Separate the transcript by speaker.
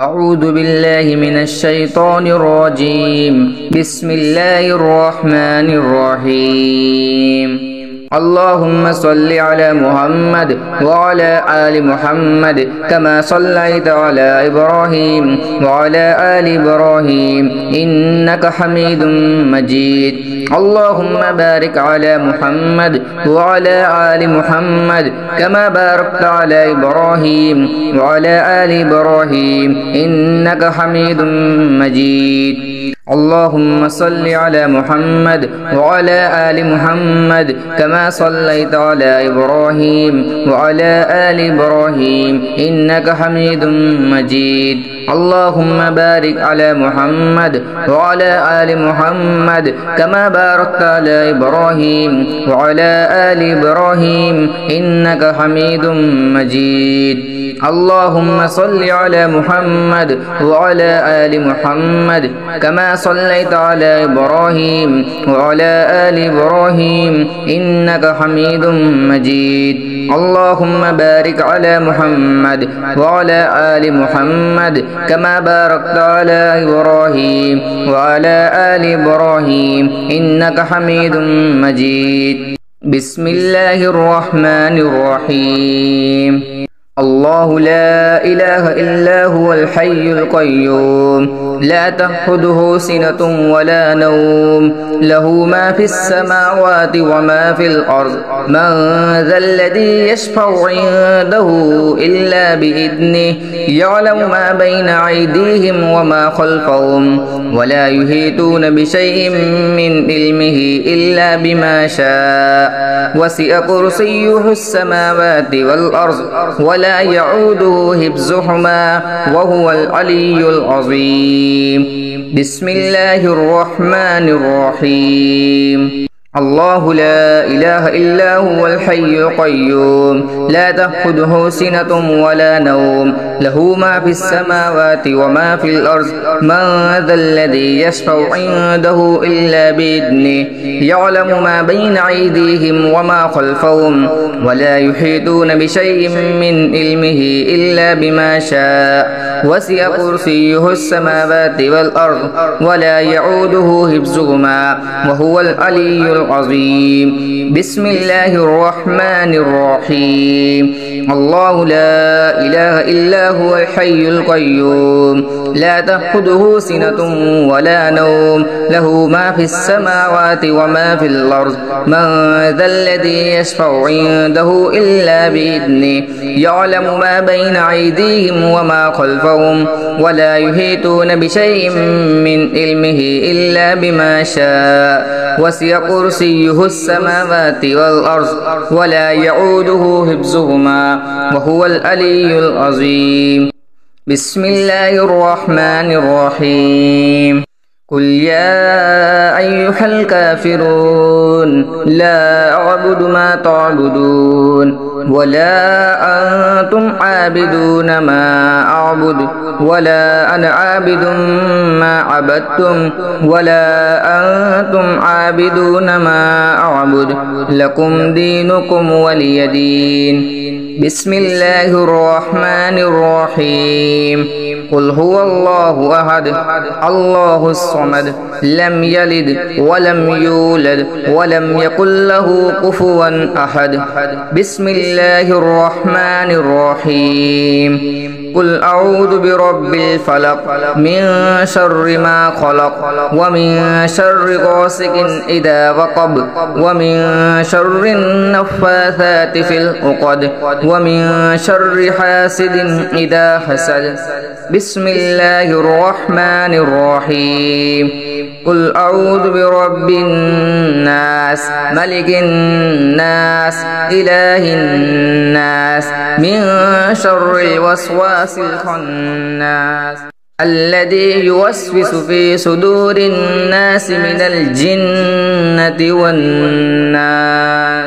Speaker 1: أعوذ بالله من الشيطان الرجيم. بسم الله الرحمن الرحيم. اللهم صل على محمد وعلى آل محمد كما صليت على إبراهيم وعلى آل إبراهيم إنك حميد مجيد. اللهم بارك على محمد وعلى آل محمد كما باركت على إبراهيم وعلى آل إبراهيم إنك حميد مجيد. اللهم صل على محمد وعلى آل محمد كما صليت على إبراهيم وعلى آل إبراهيم إنك حميد مجيد. اللهم بارك على محمد وعلى آل محمد كما باركت على إبراهيم وعلى آل إبراهيم إنك حميد مجيد. اللهم صل على محمد وعلى آل محمد كما صليت على إبراهيم وعلى آل إبراهيم إنك حميد مجيد. اللهم بارك على محمد وعلى آل محمد كما باركت على إبراهيم وعلى آل إبراهيم إنك حميد مجيد. بسم الله الرحمن الرحيم. الله لا إله إلا هو الحي القيوم لا تأخذه سنة ولا نوم له ما في السماوات وما في الأرض من ذا الذي يشفع عنده إلا بإذنه يعلم ما بين أيديهم وما خلفهم ولا يحيطون بشيء من علمه إلا بما شاء وسع كرسيه السماوات والأرض ولا يعوده حفظهما وهو العلي العظيم. بسم الله الرحمن الرحيم. الله لا إله إلا هو الحي القيوم لا تأخذه سنة ولا نوم له ما في السماوات وما في الأرض من ذا الذي يشفع عنده إلا بإذنه يعلم ما بين أيديهم وما خلفهم ولا يحيطون بشيء من علمه إلا بما شاء وسع كرسيه السماوات والأرض ولا يعوده حفظهما وهو العلي العظيم. بسم الله الرحمن الرحيم. الله لا إله إلا هو الحي القيوم لا تأخذه سنة ولا نوم له ما في السماوات وما في الأرض من ذا الذي يشفع عنده إلا بإذنه يعلم ما بين أيديهم وما خلفهم ولا يحيطون بشيء من علمه إلا بما شاء وسع كرسيه السماوات والأرض ولا يعوده حفظهما وهو العلي العظيم. بسم الله الرحمن الرحيم. قل يا أيها الكافرون لا أعبد ما تعبدون ولا أنتم عابدون ما أعبد ولا أنا عابد ما عبدتم ولا أنتم عابدون ما أعبد لكم دينكم ولي دين. بسم الله الرحمن الرحيم. قل هو الله أحد الله الصمد لم يلد ولم يولد ولم يكن له كفوا أحد. بسم الله الرحمن الرحيم. قل أعوذ برب الفلق من شر ما خلق ومن شر غاسق إذا وقب ومن شر النفاثات في العقد ومن شر حاسد إذا حسد. بسم الله الرحمن الرحيم. قل أعوذ برب الناس ملك الناس إله الناس من شر الوسواس الخناس الذي يوسوس في صدور الناس من الجنة والناس.